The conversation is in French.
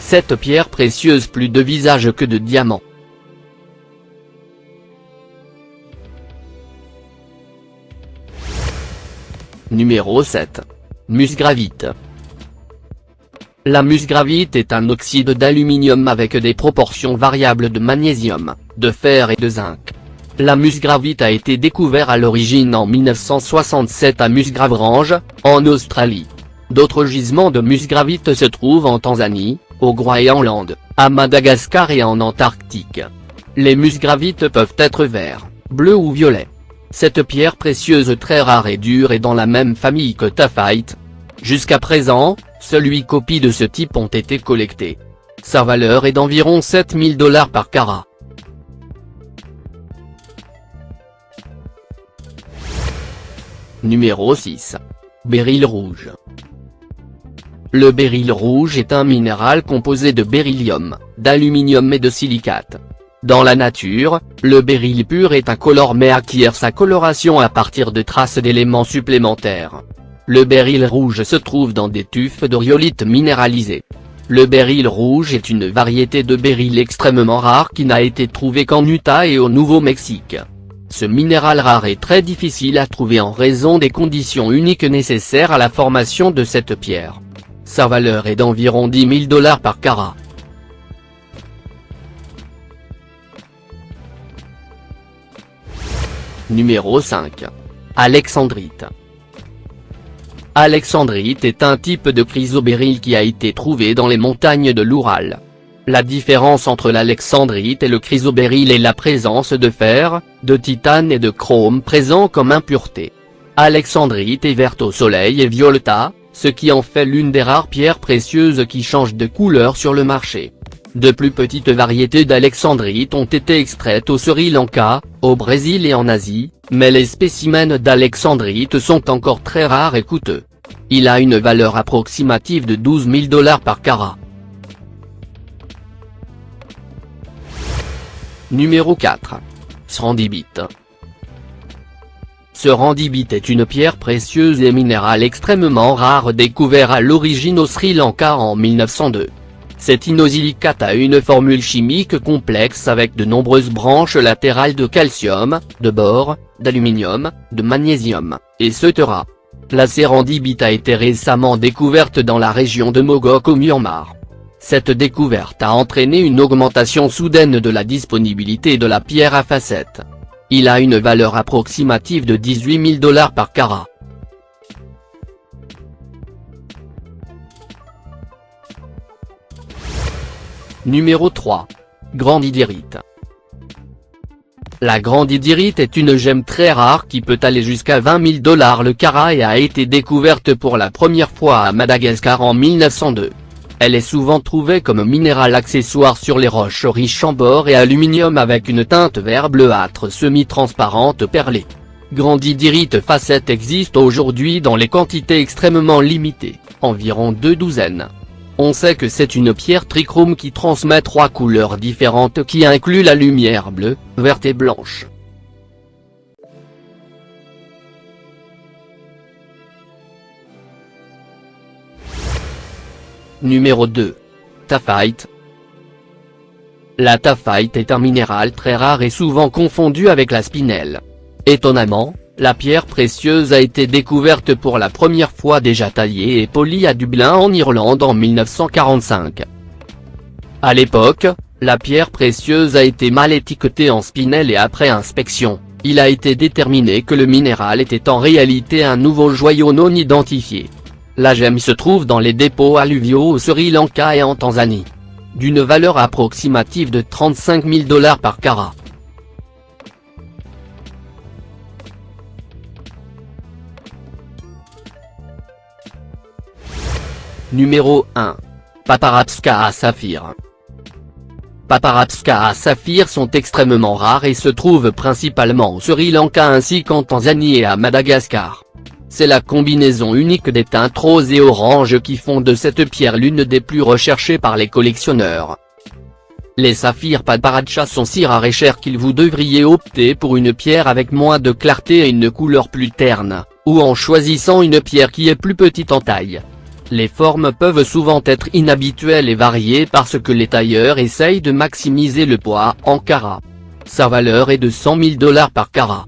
Cette pierre précieuse plus de visage que de diamants. Numéro 7. Musgravite. La musgravite est un oxyde d'aluminium avec des proportions variables de magnésium, de fer et de zinc. La musgravite a été découverte à l'origine en 1967 à Musgrave en Australie. D'autres gisements de musgravite se trouvent en Tanzanie, au Groenland, à Madagascar et en Antarctique. Les musgravites peuvent être verts, bleus ou violets. Cette pierre précieuse très rare et dure est dans la même famille que taphite. Jusqu'à présent, seules 8 copies de ce type ont été collectées. Sa valeur est d'environ $7000 par carat. Numéro 6. Béryl rouge. Le béryl rouge est un minéral composé de beryllium, d'aluminium et de silicate. Dans la nature, le béryl pur est incolore mais acquiert sa coloration à partir de traces d'éléments supplémentaires. Le béryl rouge se trouve dans des tufs de rhyolite minéralisés. Le béryl rouge est une variété de béryl extrêmement rare qui n'a été trouvée qu'en Utah et au Nouveau-Mexique. Ce minéral rare est très difficile à trouver en raison des conditions uniques nécessaires à la formation de cette pierre. Sa valeur est d'environ $10 000 par carat. Numéro 5. Alexandrite. Alexandrite est un type de chrysobéryl qui a été trouvé dans les montagnes de l'Oural. La différence entre l'alexandrite et le chrysobéryl est la présence de fer, de titane et de chrome présents comme impuretés. Alexandrite est verte au soleil et violeta, ce qui en fait l'une des rares pierres précieuses qui changent de couleur sur le marché. De plus petites variétés d'alexandrite ont été extraites au Sri Lanka, au Brésil et en Asie, mais les spécimens d'alexandrite sont encore très rares et coûteux. Il a une valeur approximative de $12 000 par carat. Numéro 4. Srandibite. Srandibite est une pierre précieuse et minérale extrêmement rare découvert à l'origine au Sri Lanka en 1902. Cet inosilicate a une formule chimique complexe avec de nombreuses branches latérales de calcium, de bore, d'aluminium, de magnésium, etc. La srandibite a été récemment découverte dans la région de Mogok au Myanmar. Cette découverte a entraîné une augmentation soudaine de la disponibilité de la pierre à facettes. Il a une valeur approximative de $18 000 par carat. Numéro 3. Grandidierite. La grandidierite est une gemme très rare qui peut aller jusqu'à $20 000 le carat et a été découverte pour la première fois à Madagascar en 1902. Elle est souvent trouvée comme minéral accessoire sur les roches riches en bore et aluminium avec une teinte vert bleuâtre semi-transparente perlée. Grandidierite facette existe aujourd'hui dans les quantités extrêmement limitées, environ 2 douzaines. On sait que c'est une pierre trichrome qui transmet 3 couleurs différentes qui incluent la lumière bleue, verte et blanche. Numéro 2. Taphite. La taphite est un minéral très rare et souvent confondu avec la spinelle. Étonnamment, la pierre précieuse a été découverte pour la première fois déjà taillée et polie à Dublin en Irlande en 1945. À l'époque, la pierre précieuse a été mal étiquetée en spinelle et après inspection, il a été déterminé que le minéral était en réalité un nouveau joyau non identifié. La gemme se trouve dans les dépôts alluviaux au Sri Lanka et en Tanzanie. D'une valeur approximative de $35 000 par carat. Numéro 1. Paparapska à saphir. Paparapska à saphir sont extrêmement rares et se trouvent principalement au Sri Lanka ainsi qu'en Tanzanie et à Madagascar. C'est la combinaison unique des teintes roses et oranges qui font de cette pierre l'une des plus recherchées par les collectionneurs. Les saphirs Paparacha sont si rares et chers qu'il vous devriez opter pour une pierre avec moins de clarté et une couleur plus terne, ou en choisissant une pierre qui est plus petite en taille. Les formes peuvent souvent être inhabituelles et variées parce que les tailleurs essayent de maximiser le poids en carats. Sa valeur est de 100 000 $ par carat.